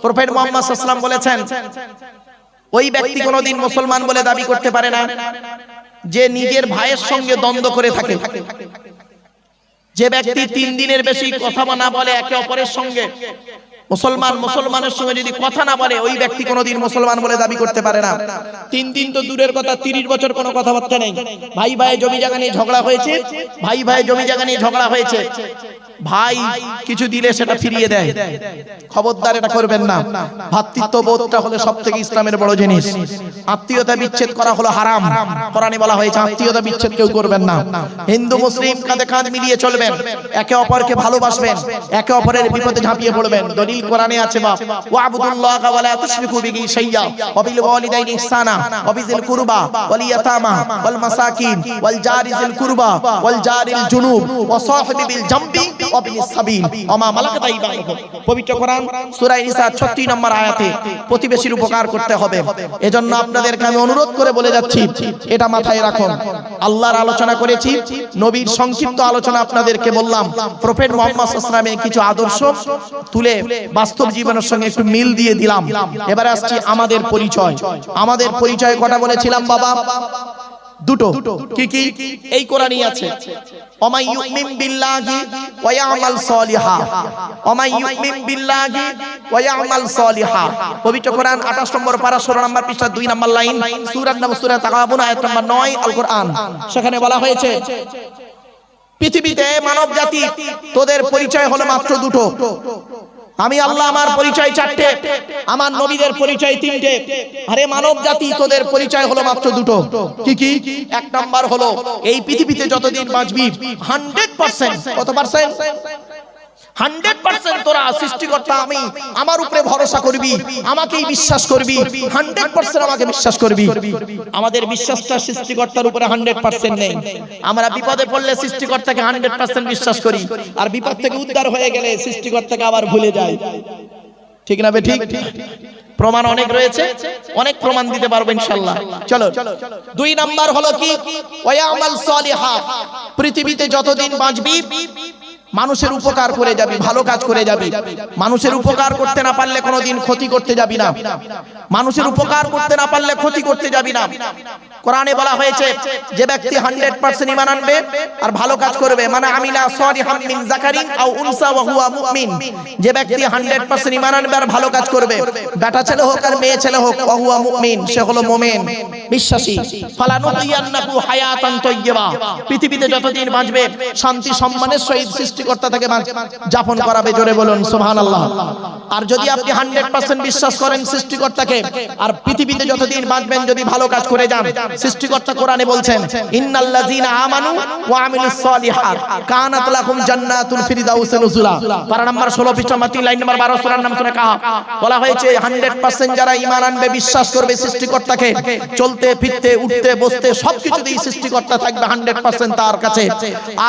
Prophet Muhammad সাল্লাল্লাহু আলাইহি ওয়াসাল্লাম বলেছেন, ওই ব্যক্তি কোনোদিন মুসলমান বলে দাবি করতে পারে না যে নিজের ভাইয়ের সঙ্গে দ্বন্দ্ব করে থাকে। যে ব্যক্তি 3 দিনের বেশি কথা না বলে একে অপরের সঙ্গে, মুসলমানের সঙ্গে যদি কথা না বলে, ওই ব্যক্তি কোনোদিন মুসলমান বলে দাবি করতে পারে না। 3 দিন তো দূরের কথা, 30 বছর কোনো কথাবার্তা নেই। ভাই জমি জায়গা নিয়ে ঝগড়া হয়েছে, ভাই কিছু দিলে সেটা ফিরিয়ে দেয়। খবরদার এটা করবেন না। ভ্রাতৃত্ববোধটা হলো সবথেকে ইসলামের বড় জিনিস। আত্মীয়তা বিচ্ছেদ করা হলো হারাম। কোরআনে বলা হয়েছে আত্মীয়তা বিচ্ছেদ কেউ করবেন না। হিন্দু মুসলিম কাঁধে কাঁধ মিলিয়ে চলবেন, একে অপরকে ভালোবাসবেন, একে অপরের বিপদে ঝাঁপিয়ে পড়বেন। দলিল কোরআনে আছে, বাপ ওয়াবুদুল্লাহা ওয়া লা তুশরিকু বিহি শাইয়্যা ওয়া বিল ওয়ালিদাইনি ইহসানা ওয়া বিযিল কুরবা ওয়াল ইয়াতামা ওয়াল মাসাকিন ওয়াল জারি যিল কুরবা ওয়াল জারিল জুনুব ওয়া সাহিবি বিল জামবি ওয়া বিনিস সাবিল ওয়া মা মালাকাত আইমানুকুম। পবিত্র কোরআন সূরা নিসা 36 নম্বর আয়াতে প্রতিবেশীর উপকার করতে হবে। এজন্য আপনাদেরকে আমি অনুরোধ করে বলে যাচ্ছি, এটা মাথায় রাখুন। আল্লাহর আলোচনা করেছি, নবীর সংক্ষিপ্ত আলোচনা আপনাদেরকে বললাম, প্রফেট মুহাম্মদ সাল্লাল্লাহু আলাইহি ওয়াসাল্লামের কিছু আদর্শ তুলে বাস্তব জীবনের সঙ্গে একটু মিল দিয়ে দিলাম। এবারে আসছি আমাদের পরিচয় কটা বলেছিলাম বাবা? দুটো। কি কি? এই কোরআনই আছে, ওমাই ইউমিন বিল্লাহি ওয়া ইয়ামাল সলিহা, ওমাই ইউমিন বিল্লাহি ওয়া ইয়ামাল সলিহা। পবিত্র কোরআন 28 নম্বর পারা 16 নম্বর পৃষ্ঠা 2 নম্বর লাইন, সূরার নাম সূরা তাগাবুন আয়াত নম্বর 9 আল কোরআন। সেখানে বলা হয়েছে পৃথিবীতে মানব জাতি তোদের পরিচয় হলো মাত্র দুটো। আমি আল্লাহ আমার পরিচয় 4টে, আমার নবীদের পরিচয় 3টে। আরে মানব জাতি তোদের পরিচয় হলো মাত্র দুটো। কি কি? 1 নাম্বার হলো এই পৃথিবীতে যতদিন বাঁচবি 100%, কত পার্সেন্ট? 100% তোরা সৃষ্টিকর্তা আমি, আমার উপরে ভরসা করবি, আমাকেই বিশ্বাস করবি, 100% আমাকে বিশ্বাস করবি। আমাদের বিশ্বাসটা সৃষ্টিকর্তার উপরে 100% নেই। আমরা বিপদে পড়লে সৃষ্টিকর্তাকে 100% বিশ্বাস করি, আর বিপদ থেকে উদ্ধার হয়ে গেলে সৃষ্টিকর্তাকে আবার ভুলে যাই। ঠিক না ঠিক? প্রমাণ অনেক রয়েছে, অনেক প্রমাণ দিতে পারবো ইনশাআল্লাহ। চলো 2 নাম্বার হলো কি? ওয়ায়ামাল সলিহা। পৃথিবীতে যতদিন বাঁচবি মানুষের উপকার করে যাবি, ভালো কাজ করে যাবি। মানুষের উপকার করতে না পারলে কোনোদিন ক্ষতি করতে যাবি না। মানুষের উপকার করতে না পারলে ক্ষতি করতে যাবি না। কোরআনে বলা হয়েছে যে ব্যক্তি 100% ঈমান আনবে আর ভালো কাজ করবে, মানে আমিলা সালিহাম মিন যাকারিন আও উনসা ওয়া হুয়া মুমিন। যে ব্যক্তি 100% ঈমান আনবে আর ভালো কাজ করবে, বেটা ছেলে হোক আর মেয়ে ছেলে হোক, ওয়া হুয়া মুমিন, সে হলো মুমিন, বিশ্বাসী। ফালানুহিয়ান্নাহু হায়াতান তাইয়্যিবা। পৃথিবীতে যতদিন বাঁচবে শান্তি সম্মানের সহিত সৃষ্টিকর্তা থেকে যাপন করাবে। জোরে বলুন সুবহানাল্লাহ। আর যদি আপনি 100% বিশ্বাস করেন সৃষ্টিকর্তাকে, আর পৃথিবীতে যতদিন বাঁচবেন যদি ভালো কাজ করে যান, সৃষ্টিকর্তা কোরআনে বলছেন ইন্নাল্লাযীনা আমানু ওয়া আমিলুস সলিহাত কানাত লাহুম জান্নাতুল ফিরদাউস নুজুলা। পারা নাম্বার 16 পৃষ্ঠা 3 লাইন নাম্বার 12 সূরার নাম সূরা কাহাফ। বলা হয়েছে 100% যারা ঈমান আনবে, বিশ্বাস করবে সৃষ্টিকর্তাকে, চলতে ফিরতে উঠতে বসতে সবকিছুতেই সৃষ্টিকর্তা থাকবে 100% তার কাছে।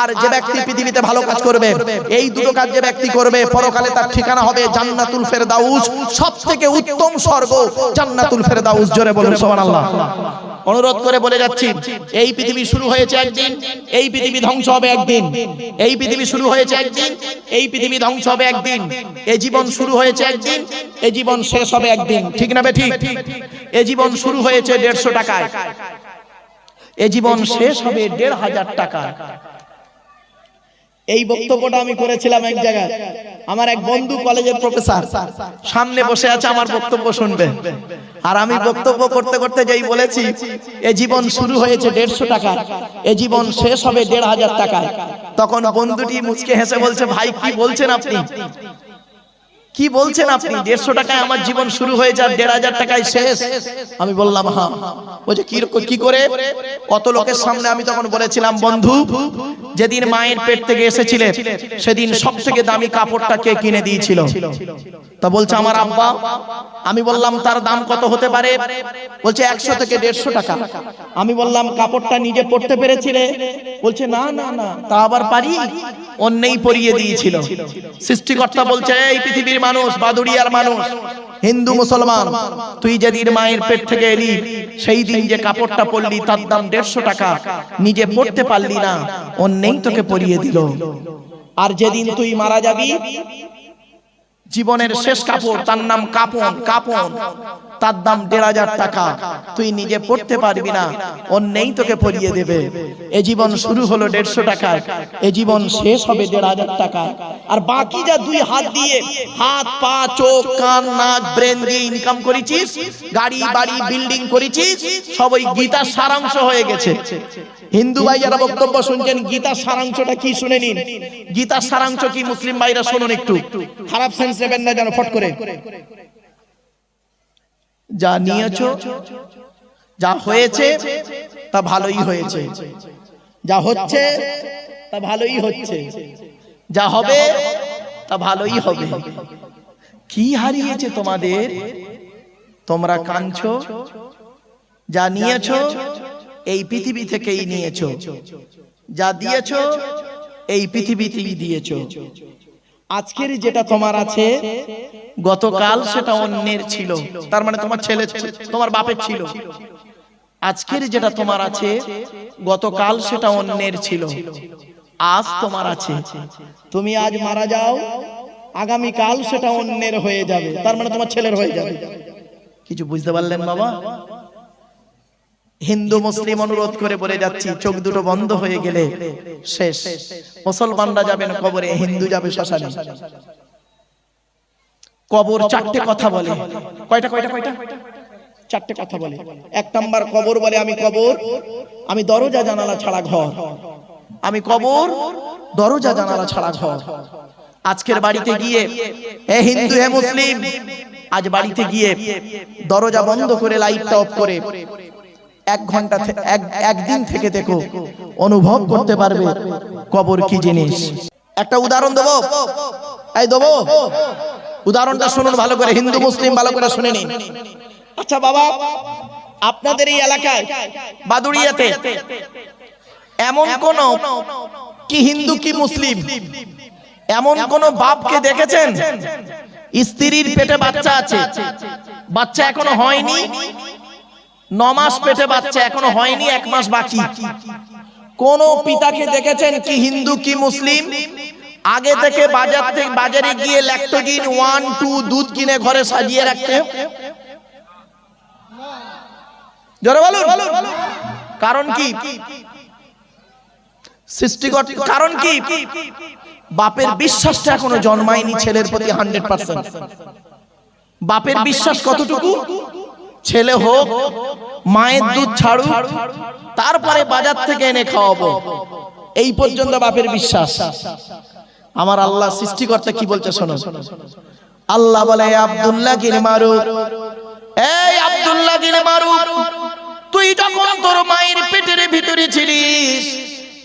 আর যে ব্যক্তি পৃথিবীতে ভালো কাজ করবে, এই দুটো কাজ যে ব্যক্তি করবে, পরকালে তার ঠিকানা হবে জান্নাতুল ফেরদাউস, সবথেকে উত্তম স্বর্গ জান্নাতুল ফেরদাউস। জোরে বলুন সুবহানাল্লাহ। অনুরোধ করে বলে যাচ্ছি, এই পৃথিবী শুরু হয়েছে একদিন, এই পৃথিবী ধ্বংস হবে একদিন। এই পৃথিবী শুরু হয়েছে একদিন, এই পৃথিবী ধ্বংস হবে একদিন। এই জীবন শুরু হয়েছে একদিন, এই জীবন শেষ হবে একদিন। ঠিক না ঠিক? এই জীবন শুরু হয়েছে 150 টাকায়, এই জীবন শেষ হবে 1500 টাকায়। এই বক্তব্যটা আমি করেছিলাম এক জায়গায়। আমার এক বন্ধু কলেজের প্রফেসর সামনে বসে আছে, আমার বক্তব্য শুনবে। আর আমি বক্তব্য করতে করতে যেই বলেছি এই জীবন শুরু হয়েছে 150 টাকায়, এই জীবন শেষ হবে 1500 টাকায়, তখন বন্ধুটি মুচকে হেসে বলছে, ভাই কি বলছেন আপনি? কি বলছেন আপনি? 150 টাকায় আমার জীবন শুরু হয়ে যায়, 1500 টাকায় শেষ। আমি বললাম হ্যাঁ। বলছে কি করে? কত লোকের সামনে আমি তখন বলেছিলাম, বন্ধু যেদিন মায়ের পেট থেকে এসেছিলে সেদিন সবথেকে দামি কাপড়টা কে কিনে দিয়েছিল? তা বলছে আমার আব্বা। আমি বললাম তার দাম কত হতে পারে? বলছে 100 থেকে 150 টাকা। আমি বললাম কাপড়টা নিজে পরতে পেরেছিলে? বলছে না না না, তা আবার পারি, অন্যই পরিয়ে দিয়েছিল। সৃষ্টিকর্তা বলছে এই পৃথিবীর মানুষ, বাদুড়িয়ার মানুষ, হিন্দু মুসলমান, তুই যেদিন মায়ের পেট থেকে এলি সেই দিন যে কাপড়টা পরলি তার দাম 150 টাকা, নিজে পরতে পারলি না, অন্যই তোকে পরিয়ে দিল। আর যেদিন তুই মারা যাবি জীবনের শেষ কাপড়, তার নাম কাপন। কাপন তার দাম ১,৫০০ টাকা। তুই নিজে পড়তে পারবি না, অন্যই তোকে পরিয়ে দেবে। এ জীবন শুরু হলো ১৫০ টাকায়, এ জীবন শেষ হবে ১,৫০০ টাকায়। আর বাকি যা দুই হাত দিয়ে, হাত পা চোখ কান নাক ব্রেন দিয়ে ইনকাম করেছিস, গাড়ি বাড়ি বিল্ডিং করেছিস, সব ওই গীতার সারাংশ হয়ে গেছে। হিন্দু ভাই যারা বক্তব্য শুনছেন, গীতার সারাংশটা কি শুনে নিন। গীতার সারাংশ কি মুসলিম ভাইরা শুনুন একটু, খারাপ সেন্স নেবেন না যেন ফট করে। যা নিয়েছো, যা হয়েছে তা ভালোই হয়েছে, যা হচ্ছে তা ভালোই হচ্ছে, যা হবে তা ভালোই হবে। কি হারিয়েছে তোমাদের? তোমরা কাঁদছো, যা নিয়েছো এই পৃথিবী থেকেই নিয়েছো, যা দিয়েছো এই পৃথিবীতেই দিয়েছো। আজকের যেটা তোমার আছে, গতকাল সেটা অন্যের ছিল, তার মানে তোমার ছেলে তোমার বাপের ছিল। আজকের যেটা তোমার আছে, গতকাল সেটা অন্যের ছিল, আজ তোমার আছে। তুমি আজ মারা যাও, আগামী কাল সেটা অন্যের হয়ে যাবে, তার মানে তোমার ছেলের হয়ে যাবে। কিছু বুঝতে পারলেন বাবা? হিন্দু মুসলিম অনুরোধ করে বলে যাচ্ছি, চোখ দুটো বন্ধ হয়ে গেলে শেষ। মুসলমানরা যাবেন কবরে, হিন্দু যাবে শ্মশানে। কবর চারটে কথা বলে। কয়টা কয়টা কয়টা? চারটে কথা বলে। এক নাম্বার কবর বলে, আমি কবর, আমি দরজা জানালা ছাড়া ঘর। আমি কবর, দরজা জানালা ছাড়া ঘর। আজকের বাড়িতে গিয়ে, হে হিন্দু হে মুসলিম, আজ বাড়িতে গিয়ে দরজা বন্ধ করে লাইটটা অফ করে 1 ঘন্টা একদিন থেকে দেখো, অনুভব করতে পারবে কবর কি জিনিস। একটা উদাহরণ দেবো, এই দেবো, উদাহরণটা শুনুন ভালো করে, হিন্দু মুসলিম ভালো করে শুনে নিন। আচ্ছা বাবা, আপনাদের এই এলাকায় বাদুড়িয়াতে এমন কোন কি হিন্দু কি মুসলিম, এমন কোন বাপকে দেখেছেন স্ত্রীর পেটে বাচ্চা আছে, বাচ্চা এখনো হয়নি, 9 মাস পেটে বাচ্চা এখনো হয়নি, 1 মাস বাকি? কোন পিতাকে দেখেছেন কি হিন্দু কি মুসলিম আগে থেকে বাজারে গিয়ে ল্যাক্টোজিন 1, 2 দুধ কিনে ঘরে সাজিয়ে রাখতে? জোরে বলুন। কারণ কি? সৃষ্টিকর্তা কারণ কি? বাপের বিশ্বাসটা এখনো জন্মায়নি ছেলের প্রতি 100%। বাপের বিশ্বাস কতটুকু? ছেলে হোক, মায়ের দুধ ছাড়ুক, তারপরে বাজার থেকে এনে খাওয়াবো, এই পর্যন্ত বাপের বিশ্বাস। আমার আল্লাহ সৃষ্টিকর্তা কি বলছে শোনো। আল্লাহ বলে, আব্দুল্লাহ গির মারু, এই আব্দুল্লাহ গির মারু, তুই যখন তোর মায়ের পেটের ভিতরে ছিলিস,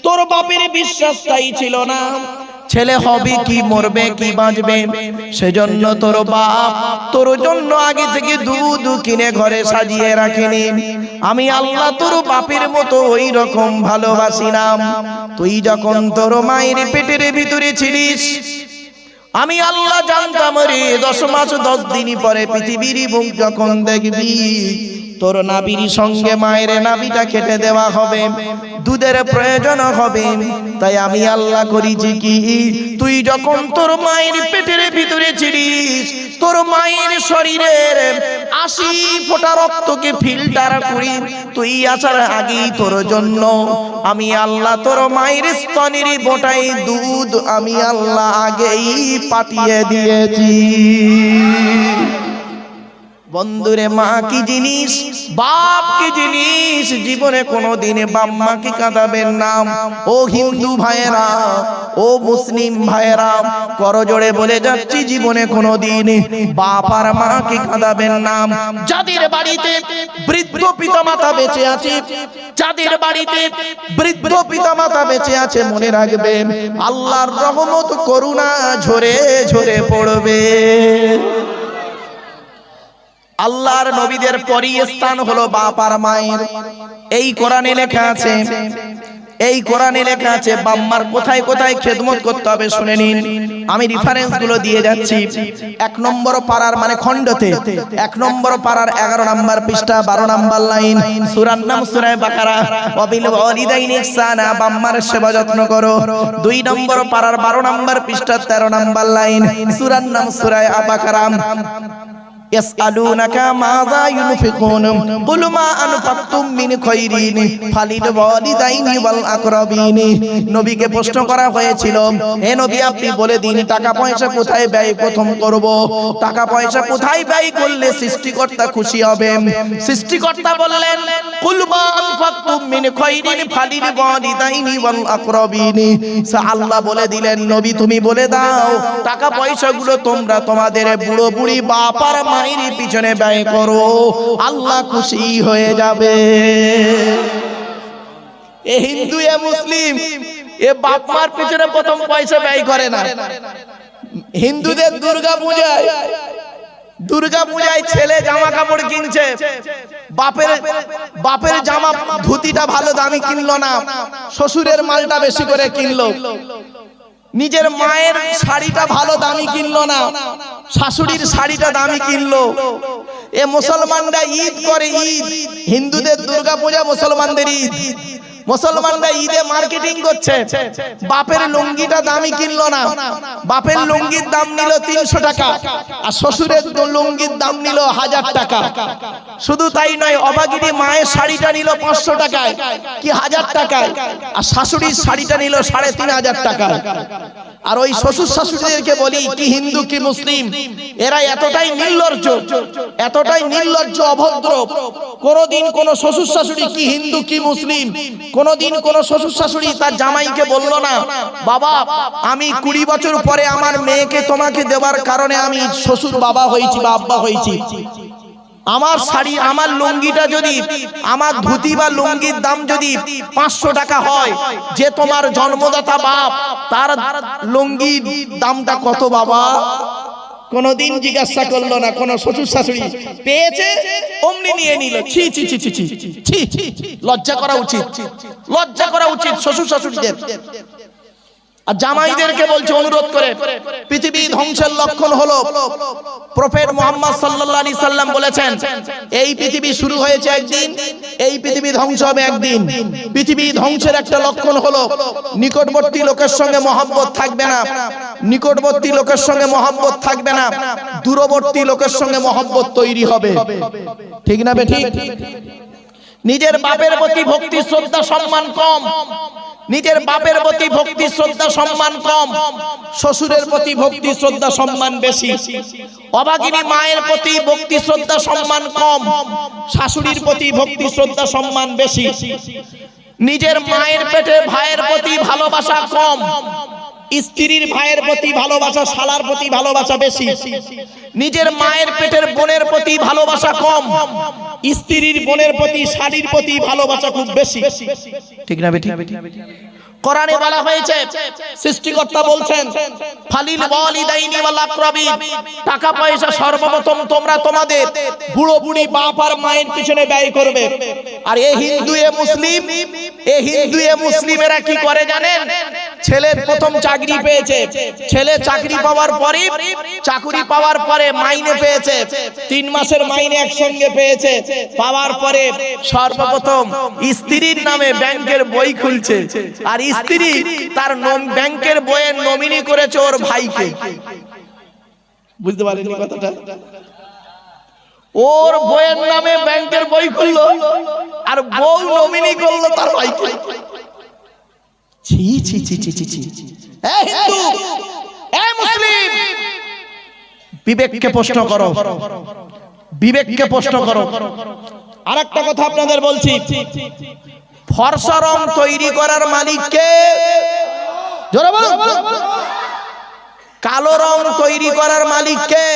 তোর বাপের বিশ্বাসটাই ছিল না ছেলে হবে কি মরবে কি বাঁচবে। সেজন্য তোর বাপ তোর জন্য আগে থেকে দুধ কিনে ঘরে সাজিয়ে রাখেনি। আমি আল্লাহ তোর বাপের মতো ওই রকম ভালোবাসি না। তুই যখন তোর মায়ের পেটের ভিতরে ছিলিস, আমি আল্লাহ জানতাম রে 10 মাস 10 দিন পরে পৃথিবীর মুখ যখন দেখবি, তোর নাভির সঙ্গে মায়ের নাভিটা কেটে দেওয়া হবে, দুধের প্রয়োজন হবে। তাই আমি আল্লাহ করেছি কি, তুই যখন তোর মায়ের পেটের ভিতরে ছিলিস, তোর মায়ের শরীরের 80 ফোঁটা রক্তকে ফিল্টার করি তুই আসার আগেই তোর জন্য আমি আল্লাহ তোর মায়ের স্তনের বোটাই দুধ আমি আল্লাহ আগেই পাঠিয়ে দিয়েছি। বন্ধুরে, মা কি জিনিস, বাপ কি জিনিস, জীবনে কোনোদিন বাপ মাকে কাঁদাবেন না। ও হিন্দু ভাইয়েরা, ও মুসলিম ভাইয়েরা, করজোড়ে বলে যাচ্ছি, জীবনে কোনোদিন বাপ আর মাকে কাঁদাবেন না। যাদের বাড়িতে বৃদ্ধ পিতামাতা বেঁচে আছে, যাদের বাড়িতে বৃদ্ধ পিতামাতা বেঁচে আছে, মনে রাখবেন আল্লাহর রহমত করুণা ঝরে ঝরে পড়বে। আল্লাহর নবীদের পরই স্থান হলো বাপ আর মায়ের। এই কোরআনে লেখা আছে, এই কোরআনে লেখা আছে বাম্মার কোথায় কোথায় খেদমত করতে হবে শুনে নিন। আমি রেফারেন্স গুলো দিয়ে যাচ্ছি। 1 নম্বর পারার মানে খণ্ডতে 1 নম্বর পারার 11 নম্বর পৃষ্ঠা 12 নম্বর লাইন, সূরার নাম সূরা বাকারা, ওয়াবিল ওয়ালিদাইনি ইহসানা, বাম্মার সেবা যত্ন করো। 2 নম্বর পারার 12 নম্বর পৃষ্ঠা 13 নম্বর লাইন, সূরার নাম সূরা বাকারা। يسألونك ماذا ينفقون قل ما أنفقتم من خير فللوالدين والأقربين। নবীকে প্রশ্ন করা হয়েছিল, হে নবী আপনি বলে দিন টাকা পয়সা কোথায় ব্যয় প্রথম করব, টাকা পয়সা কোথায় ব্যয় করলে সৃষ্টিকর্তা খুশি হবেন। সৃষ্টিকর্তা বললেন কুল মা আনফাকতুম মিন খাইরিন ফালিলওয়ালিদাইনি ওয়াল আকরাবিন। আল্লাহ বলে দিলেন নবী তুমি বলে দাও টাকা পয়সাগুলো তোমরা তোমাদের বুড়ো বুড়ি বাপ আর মায়ের পিছনে ব্যয় করো, আল্লাহ খুশি হয়ে যাবে। এ হিন্দু এ মুসলিম এ বাপ মার পিছনে প্রথম পয়সা ব্যয় করে না। হিন্দুদের দুর্গা পূজায় ছেলে জামা কাপড় কিনছে, বাপের জামা ধুতিটা ভালো দামি কিনলো না, শ্বশুরের মালটা বেশি করে কিনলো। নিজের মায়ের শাড়িটা ভালো দামি কিনলো না, শাশুড়ির শাড়িটা দামি কিনলো। এ মুসলমানরা ঈদ করে ঈদ, হিন্দুদের দুর্গা পূজা মুসলমানদের ঈদ। মুসলমানরা ঈদে মার্কেটিং করছে, বাপের লুঙ্গিটা দামি কিনলো না, বাপের লুঙ্গির দাম নিল 300 টাকা আর শ্বশুরের লুঙ্গির দাম নিল 1000 টাকা। শুধু তাই নয়, অবাগিনী মায়ের শাড়িটা নিল 500 টাকায় কি 1000 টাকায়, আর শাশুড়ির শাড়িটা নিল 3500 টাকায়। আর ওই শ্বশুর শাশুড়িদেরকে বলি কি হিন্দু কি মুসলিম, এরা এতটাই নির্লজ্জ অভদ্র। কোনদিন কোন শ্বশুর শাশুড়ি কি হিন্দু কি মুসলিম, কোনদিন কোন শ্বশুর শাশুড়ি তার জামাইকে বলল না বাবা আমি 20 বছর পরে আমার মেয়েকে তোমাকে দেওয়ার কারণে আমি শ্বশুর বাবা হয়েছি বা আব্বা হয়েছি, আমার শাড়ি আমার লুঙ্গিটা যদি আমার ধুতি বা লুঙ্গির দাম যদি 500 টাকা হয়, যে তোমার জন্মদাতা বাপ তার লুঙ্গির দামটা কত বাবা? কোনদিন জিজ্ঞাসা করলো না। কোন শ্বশুর শাশুড়ি পেয়েছে অমনি নিয়ে নিল। ছি ছি ছি ছি ছি ছি, লজ্জা করা উচিত, লজ্জা করা উচিত শ্বশুর শাশুড়িদের। আর জামাইদেরকে বলছে অনুরোধ করে, পৃথিবী ধ্বংসের লক্ষণ হলো প্রফেট মুহাম্মদ সাল্লাল্লাহু আলাইহি সাল্লাম বলেছেন এই পৃথিবী শুরু হয়েছে একদিন, এই পৃথিবী ধ্বংস হবে একদিন। পৃথিবী ধ্বংসের একটা লক্ষণ হলো নিকটবর্তী লোকের সঙ্গে মহব্বত থাকবে না, নিকটবর্তী লোকের সঙ্গে মহব্বত থাকবে না, দূরবর্তী লোকের সঙ্গে মহব্বত তৈরি হবে। ঠিক না বেঠিক? নিজের বাপের প্রতি ভক্তি শ্রদ্ধা সম্মান কম, নিজের বাপের প্রতি ভক্তি শ্রদ্ধা সম্মান কম, শ্বশুরের প্রতি ভক্তি শ্রদ্ধা সম্মান বেশি। অভাগিনী মায়ের প্রতি ভক্তি শ্রদ্ধা সম্মান কম, শাশুড়ির প্রতি ভক্তি শ্রদ্ধা সম্মান বেশি। নিজের মায়ের পেটে ভাইয়ের প্রতি ভালোবাসা কম, স্ত্রীর ভাইয়ের প্রতি ভালোবাসা শালার প্রতি ভালোবাসা বেশি। নিজের মায়ের পেটের বোনের প্রতি ভালোবাসা কম, স্ত্রীর বোনের প্রতি শালীর প্রতি ভালোবাসা খুব বেশি। ঠিক না বেঠিক? কোরআনে বলা হয়েছে, সৃষ্টিকর্তা বলছেন ফালিল ওয়ালিদাইনি ওয়াল আকরাবিন, টাকা পয়সা সর্বপ্রথম তোমরা তোমাদের বুড়ো বুড়ি বাপ আর মায়ের পিছনে ব্যয় করবে। আর এই হিন্দু এ মুসলিম, এই হিন্দু এ মুসলিমেরা কি করে জানেন? ছেলের প্রথম চাকরি পেয়েছে, ছেলে চাকরি পাওয়ার পরে মাইনে পেয়েছে, 3 মাসের মাইনে একসঙ্গে পেয়েছে, পাওয়ার পরে সর্বপ্রথম স্ত্রীর নামে ব্যাংকের বই খুলছে, আর স্ত্রী তার ব্যাংকের বইয়ের নমিনি করেছে ওর ভাইকে। বুঝতে পারেননি কথাটা? ওর বইয়ের নামে ব্যাংকের বই খুললো আর বউ নমিনি করলো তার ভাইকে। ছি ছি ছি ছি ছি ছি। এ হিন্দু এ মুসলিম, বিবেককে প্রশ্ন করো, বিবেককে প্রশ্ন করো। আরেকটা কথা আপনাদের বলছি, ফর্সা রং তৈরি করার মালিক কে? জোরে বলুন। কালো রং তৈরি করার মালিক কে?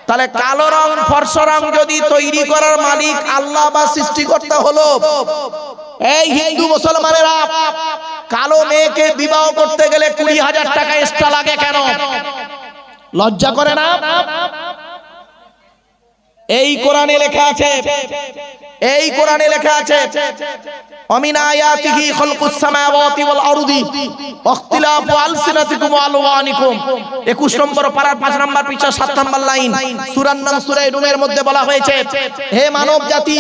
তাহলে কালো রং ফর্সা রং যদি তৈরি করার মালিক আল্লাহ বা সৃষ্টিকর্তা হলো, এই হিন্দু মুসলমানেরা কালো মেয়েকে বিবাহ করতে গেলে 20,000 টাকা এক্সট্রা লাগে কেন? লজ্জা করে না? এই কোরআনে লেখা আছে এই কোরআনে লেখা আছে ومن آياته خلق السماوات والأرض واختلاف ألسنتكم وألوانكم 21 নম্বর পারার 5 নম্বর পৃষ্ঠা 7 নম্বর লাইন সূরার নাম সূরা রুমের মধ্যে বলা হয়েছে, হে মানব জাতি,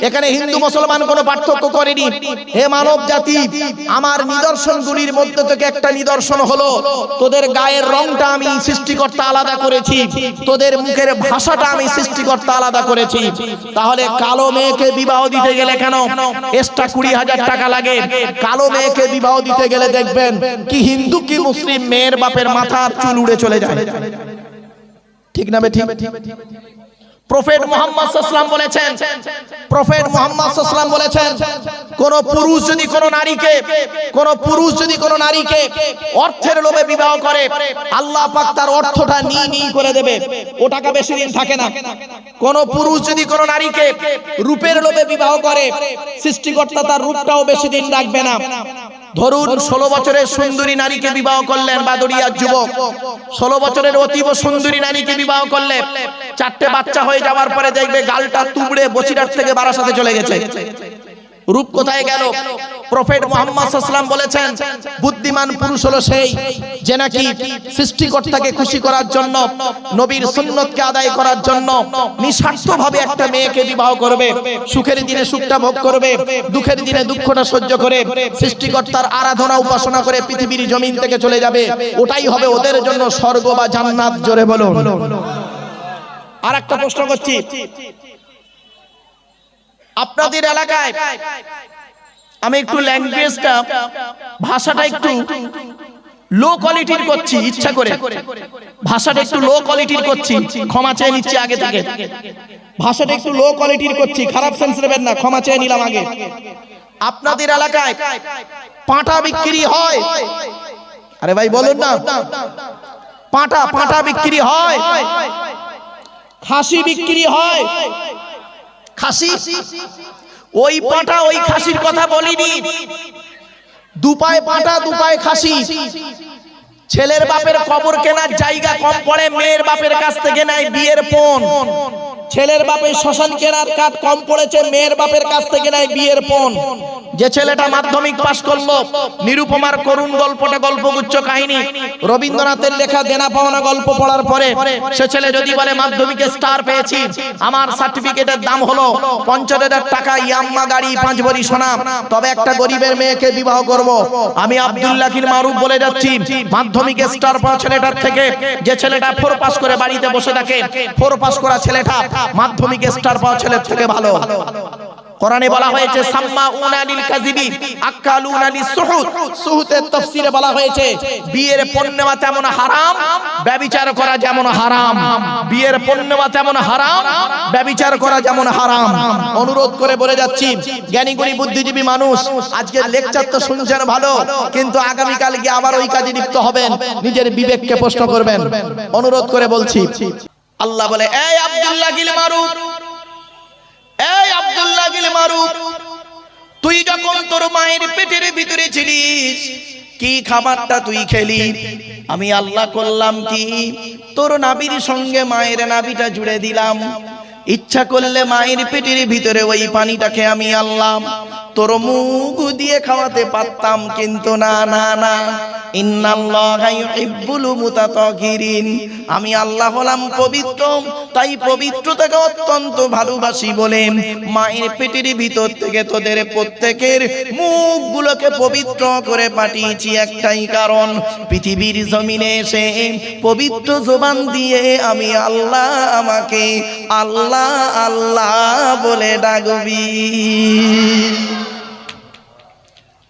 এখানে হিন্দু মুসলমান কোনো পার্থক্য করেনি, হে মানব জাতি, আমার নিদর্শনগুলির মধ্যে থেকে একটা নিদর্শন হলো তোদের গায়ের রংটা আমি সৃষ্টিকর্তা আলাদা করেছি, তোদের মুখের ভাষাটা আমি সৃষ্টিকর্তা আলাদা করেছি। তাহলে কালো মেয়েকে বিবাহ দিতে গেলে কেন এক্সট্রা 20,000 টাকা লাগে? কালো মেয়েকে বিবাহ দিতে গেলে দেখবেন কি হিন্দু কি মুসলিম মেয়ের বাপের মাথার চুল উড়ে চলে যায়, ঠিক না বেঠিক? প্রফেট মুহাম্মদ সাল্লাল্লাহু আলাইহি ওয়াসাল্লাম বলেছেন, প্রফেট মুহাম্মদ সাল্লাল্লাহু আলাইহি ওয়াসাল্লাম বলেছেন, কোন পুরুষ যদি কোন নারীকে অর্থের লোভে বিবাহ করে, আল্লাহ পাক তার অর্থটা নি করে দেবে, ও টাকা বেশি দিন থাকে না। কোন পুরুষ যদি কোন নারীকে রূপের লোভে বিবাহ করে, সৃষ্টিকর্তা তার রূপটাও বেশি দিন রাখবে না। ধরুন 16 বছরের সুন্দরী নারীকে বিবাহ করলেন, বাদরিয়া যুবক 16 বছরের অতীব সুন্দরী নারীকে বিবাহ করলে 4টে বাচ্চা হয়ে যাওয়ার পরে দেখবে গালটা তুবড়ে বসিরহাট থেকে বারাসাতে চলে গেছে, রূপ কোথায় গেল? প্রফেট মুহাম্মদ সাল্লাল্লাহু আলাইহি ওয়াসাল্লাম বলেছেন, বুদ্ধিমান পুরুষ হলো সেই যে নাকি সৃষ্টিকর্তাকে খুশি করার জন্য, নবীর সুন্নতকে আদায় করার জন্য নিঃস্বার্থভাবে একটা মেয়েকে বিবাহ করবে, সুখের দিনে সুখটা ভোগ করবে, দুঃখের দিনে দুঃখটা সহ্য করে সৃষ্টিকর্তার আরাধনা উপাসনা করে পৃথিবীর জমিন থেকে চলে যাবে। ওটাই হবে ওদের জন্য স্বর্গ বা জান্নাত। জোরে বলুন। আর একটা প্রশ্ন করছি, আপনাদের এলাকায় আমি একটু ল্যাঙ্গুয়েজটা ভাষাটা একটু লো কোয়ালিটির করছি, ইচ্ছা করে ভাষাটা একটু লো কোয়ালিটির করছি, ক্ষমা চেয়ে নিচ্ছি আগে থেকে, ভাষাটা একটু লো কোয়ালিটির করছি, খারাপ সেন্স নেবেন না, ক্ষমা চেয়ে নিলাম আগে। আপনাদের এলাকায় পাঁঠা বিক্রি হয়? আরে ভাই বলুন না, পাঁঠা বিক্রি হয়? খাসি বিক্রি হয়? খাসি, ওই পাঁঠা ওই খাসির কথা বলিনি, দুপায় পাঁঠা দুপায় খাসি। ছেলের বাপের কবর কেনার জায়গা কম পড়ে, মেয়ের বাপের কাছ থেকে নেয় বিয়ের পণ। ছেলের বাপের শ্মশান কেনার কাঠ কম পড়েছে, মেয়ের বাপের কাছ থেকে নেয় বিয়ের পণ। যে ছেলেটা মাধ্যমিক পাশ করলো, নিরুপমার করুণ গল্পটা গল্পগুচ্ছ কাহিনী, রবীন্দ্রনাথের লেখা দেনা পাওনা গল্প পড়ার পরে সে ছেলে যদি বলে মাধ্যমিকে স্টার পেয়েছি, আমার সার্টিফিকেটের দাম হলো 50,000 টাকা, ইয়াম্মা গাড়ি, 5 ভরি সোনা, তবে একটা গরিবের মেয়েকে বিবাহ করব, আমি আব্দুল্লাহ কিল মারুফ বলে যাচ্ছি, মাধ্যমিকে স্টার পাওয়া ছেলেটার থেকে যে ছেলেটা 4 পাস করে বাড়িতে বসে থাকে, 4 পাস করা ছেলেটা মাধ্যমিকে স্টার পাওয়া ছেলের থেকে ভালো। কোরআনে বলা হয়েছে সাম্মাউনা লিল কাযিবি আকালুনা লিসুহুদ, সুহুদের তাফসীরে বলা হয়েছে বিয়ের পণ নেওয়া তেমন হারাম, ব্যভিচার করা যেমন হারাম। বিয়ের পণ নেওয়া তেমন হারাম, ব্যভিচার করা যেমন হারাম। অনুরোধ করে বলে যাচ্ছি, জ্ঞানী গুণী বুদ্ধিজীবী মানুষ, আজকে লেকচার তো শুনছেন ভালো, কিন্তু আগামী কাল গিয়ে আবার ওই কাজে লিপ্ত হবেন, নিজের বিবেককে প্রশ্ন করবেন। অনুরোধ করে বলছি, আল্লাহ বলে, এই আব্দুল্লাহ গিল মারুফ, এই আব্দুল্লাহ গিল মারুফ, তুই যখন তোর মায়ের পেটের ভিতরে ছিলিস, কি খাবারটা তুই খেলি? আমি আল্লাহ করলাম কি, তোর নাভির সঙ্গে মায়ের নাভিটা জুড়ে দিলাম। ইচ্ছা করলে মায়ের পেটের ভিতরে ওই পানিটাকে আমি আল্লাহ তোর মুখ দিয়ে খাওয়াতে পারতাম, কিন্তু না না না, ইন্নাল্লাহা ইউহিব্বুল মুতাতাহহিরিন, আমি আল্লাহ হলাম পবিত্র, তাই পবিত্রতাকে অত্যন্ত ভালোবাসি বলে মায়ের পেটের ভিতর থেকে তোদের প্রত্যেকের মুখগুলোকে পবিত্র করে পাঠিয়েছি একটাই কারণ, পৃথিবীর জমিনে এসে পবিত্র জবান দিয়ে আমি আল্লাহ আমাকে আল্লাহ আল্লাহ বলে ডাকবি।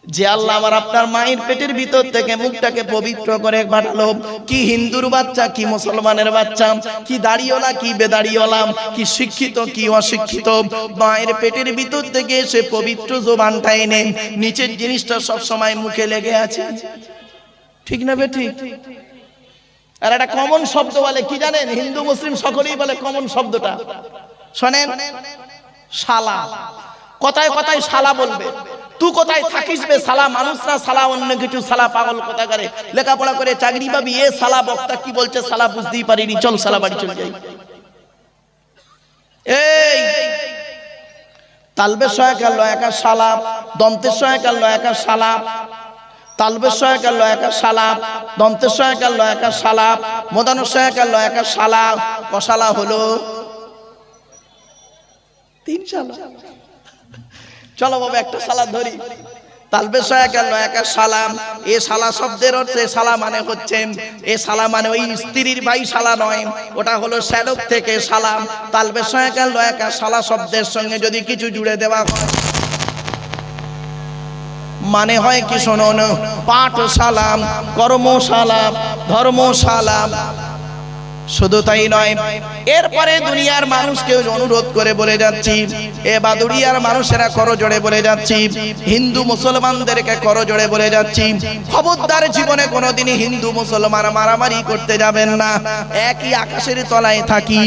যে আল্লাহ আমার আপনার মায়ের পেটের ভিতর থেকে মুখটাকে পবিত্র করে পাঠালো, কি হিন্দুর বাচ্চা কি মুসলমানের বাচ্চা, কি দাড়িওয়ালা কি বেদাড়িওয়ালা, কি শিক্ষিত কি অশিক্ষিত, মায়ের পেটের ভিতর থেকে সে পবিত্র জবানটা এনে নিচের জিনিসটা সব সময় মুখে লেগে আছে, ঠিক না বেঠিক? আর একটা কমন শব্দ বলে কি জানেন, হিন্দু মুসলিম সকলেই বলে কমন শব্দটা, শোনেন, শালা। কথায় কথায় শালা বলবে, তুই কোথায় থাকিস বে শালা, মানুষ না শালা অন্য কিছু, শালা পাগল কথা করে, লেখাপড়া করে চাকরি পাবি, এ শালা বক্তা কি বলছে শালা বুঝতেই পারিনি, চল শালা বাড়ি চলে যাই। এই তালবের সহায়কার লয়াকার সালাপ, দন্তের সহায়কার লয়াকার সালাপ, তালবের সহায়কার লয়াকার সালাপ, দন্তের সহায়কার লয়াকার সালাপ, মোদানোর সহায়কার লয়াকার সালাপ। কসালা হলো 3 সালা। চলো বাবা একটা সালাদ ধরি। তালবে সহায়কার লয়াকার সালাম। এ শালা শব্দের অর্থে শালা মানে হচ্ছে, এ শালা মানে ওই স্ত্রীর ভাই শালা নয়, ওটা হলো শ্যালক থেকে সালাম। তালবে সহায়কার লয়াকার শালা শব্দের সঙ্গে যদি কিছু জুড়ে দেওয়া হয় মানে হয় কি শুনুন, পাঠ সালাম, কর্ম সালাম, ধর্ম সালাম। শুধু তাই নয়, এরপরে দুনিয়ার মানুষকে অনুরোধ করে বলে যাচ্ছি, এ বাদুড়িয়ার মানুষেরা করজোড়ে বলে যাচ্ছি, হিন্দু মুসলমানদেরকে করজোড়ে বলে যাচ্ছি, খবরদার জীবনে কোনোদিনই হিন্দু মুসলমান মারামারি করতে যাবেন না। একই আকাশের তলায় থাকি,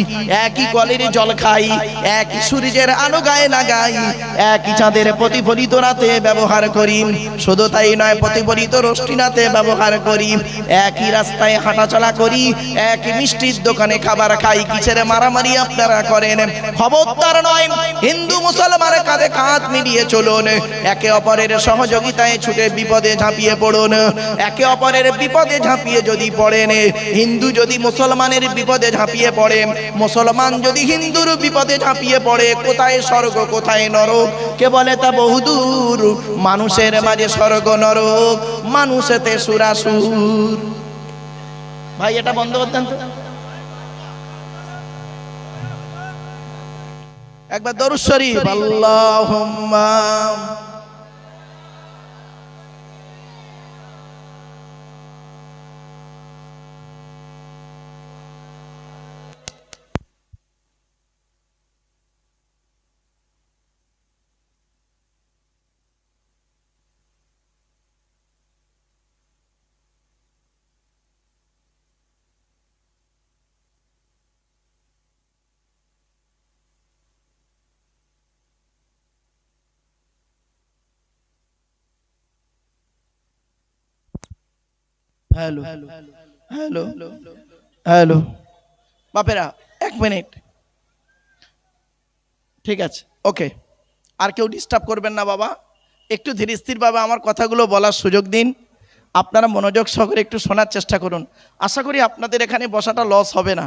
একই কলের জল খাই, একই সূর্যের আলো গায়ে লাগাই, একই চাঁদের প্রতিফলিত রাতে ব্যবহার করি। শুধু তাই নয়, প্রতিফলিত রশ্মি রাতে ব্যবহার করি, একই রাস্তায় হাঁটাচলা করি, একই মিষ্টির দোকানে খাবার খাই। কিসের মারামারি আপনারা করেন? খবরদার নয়, হিন্দু মুসলমানের কাঁধে কাঁধ মিলিয়ে চলুন, একে অপরের সহযোগিতায় ছুটে বিপদে ঝাঁপিয়ে পড়ুন। একে অপরের বিপদে ঝাঁপিয়ে যদি পড়েন, হিন্দু যদি মুসলমানের বিপদে ঝাঁপিয়ে পড়ে, মুসলমান যদি হিন্দুর বিপদে ঝাঁপিয়ে পড়ে, কোথায় স্বর্গ কোথায় নরক কে বলে তা বহুদূর। মানুষের মাঝে স্বর্গ নরক, মানুষেতে সুরাসুর। ভাই এটা বন্ধ করতেন তো। একবার দরুদ শরীফ। আল্লাহুম্মা হ্যালো হ্যালো হ্যালো বাপেরা 1 মিনিট, ঠিক আছে, ওকে। আর কেউ ডিস্টার্ব করবেন না বাবা, একটু ধীর স্থিরভাবে আমার কথাগুলো বলার সুযোগ দিন। আপনারা মনোযোগ সহকারে একটু শোনার চেষ্টা করুন। আশা করি আপনাদের এখানে বসাটা লস হবে না।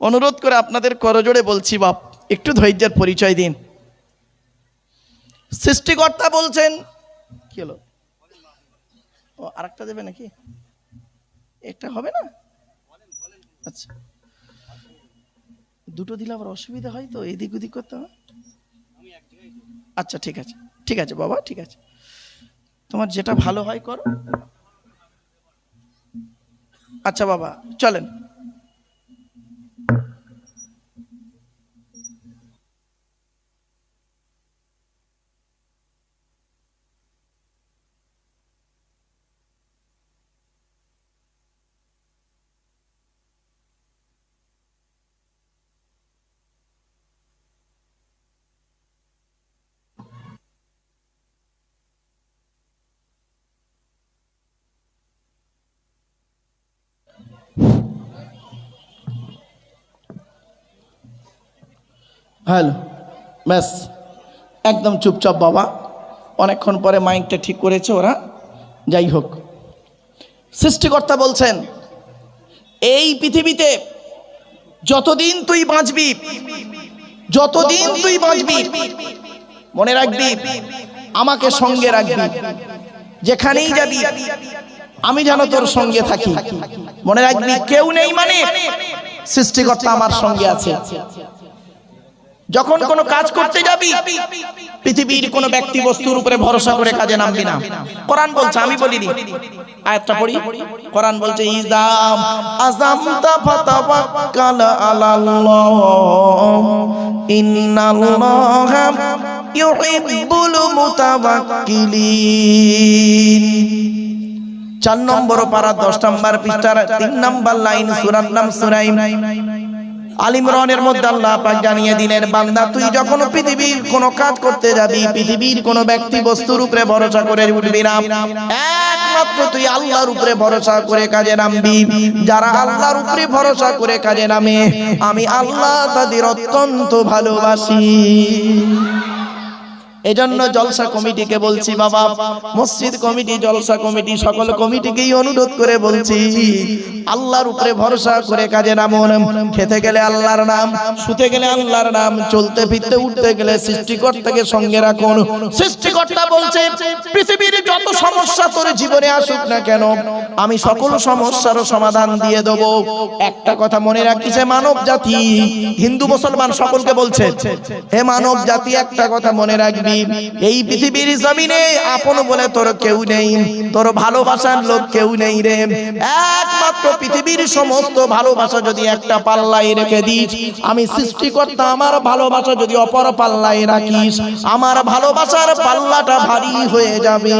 অনুরোধ করে আপনাদের করজোড়ে বলছি, বাপ একটু ধৈর্যের পরিচয় দিন। সৃষ্টিকর্তা বলছেন, কি হলো? ও আরেকটা দেবে নাকি? একটা হবে না? আচ্ছা, দুটো দিলে আবার অসুবিধা হয় তো, এদিক ওদিক করতে হবে। আচ্ছা ঠিক আছে, ঠিক আছে বাবা, ঠিক আছে, তোমার যেটা ভালো হয় করো। আচ্ছা বাবা চলেন। হ্যালো, ব্যাস একদম চুপচাপ বাবা, অনেকক্ষণ পরে মাইকটা ঠিক করেছে ওরা। যাই হোক, সৃষ্টিকর্তা বলছেন, এই পৃথিবীতে যতদিন তুই বাঁচবি, যতদিন তুই বাঁচবি, মনে রাখবি আমাকে সঙ্গে রাখবি, যেখানেই যাবি আমি যেন তোর সঙ্গে থাকি। মনে রাখবি কেউ নেই মানে সৃষ্টিকর্তা আমার সঙ্গে আছে। যখন কোনো কাজ করতে যাবি, পৃথিবীর কোনো ব্যক্তি বস্তুর উপরে ভরসা করে কাজে নামবি না। কোরআন বলছে, আমি বলিনি, আয়াতটা পড়ি। কোরআন বলছে, ইজাম আযামতা ফাতাওয়াক্কাল আলাল্লাহ ইন্নাল্লাহা ইউহিব্বুল মুতাওয়াক্কিলিন। 4 নম্বর পারা 10 নম্বর পৃষ্ঠার 3 নম্বর লাইন, সূরার নাম সূরা আল ইমরানের মধ্যে আল্লাহ পাক জানিয়ে দিলেন, বান্দা তুই যখন পৃথিবীর কোনো কাজ করতে যাবি, পৃথিবীর কোনো ব্যক্তি বস্তুর উপরে ভরসা করে উঠবি না, একমাত্র তুই আল্লাহর উপরে ভরসা করে কাজে নামবি। যারা আল্লাহর উপরে ভরসা করে কাজে নামে, আমি আল্লাহ তাদের অত্যন্ত ভালোবাসি। এজন্য জলসা কমিটিকে বলছি বাবা, মসজিদ কমিটি, জলসা কমিটি, সকল কমিটিকেই অনুরোধ করে বলছি, আল্লাহর উপরে ভরসা করে কাজে নামুন। খেতে গেলে আল্লাহর নাম, শুতে গেলে আল্লাহর নাম, চলতে ফিরতে উঠতে গেলে সৃষ্টিকর্তাকে সঙ্গে রাখুন। সৃষ্টিকর্তা বলছে পৃথিবীর যত সমস্যা তোর জীবনে আসুক না কেন, আমি সকল সমস্যার সমাধান দিয়ে দেব। একটা কথা মনে রাখিস, মানব জাতি, হিন্দু মুসলমান সকলকে বলছে, হে মানব জাতি, একটা কথা মনে রাখবি, এই পৃথিবীর জমিনে আপন বলে তোর কেউ নেই, তোর ভালোবাসার লোক কেউ নেই রে। একমাত্র পৃথিবীর সমস্ত ভালোবাসা যদি একটা পাল্লায় রেখে দিস, আমি সৃষ্টিকর্তা আমার ভালোবাসা যদি অপর পাল্লায় রাখিস, আমার ভালোবাসার পাল্লাটা ভারী হয়ে যাবে।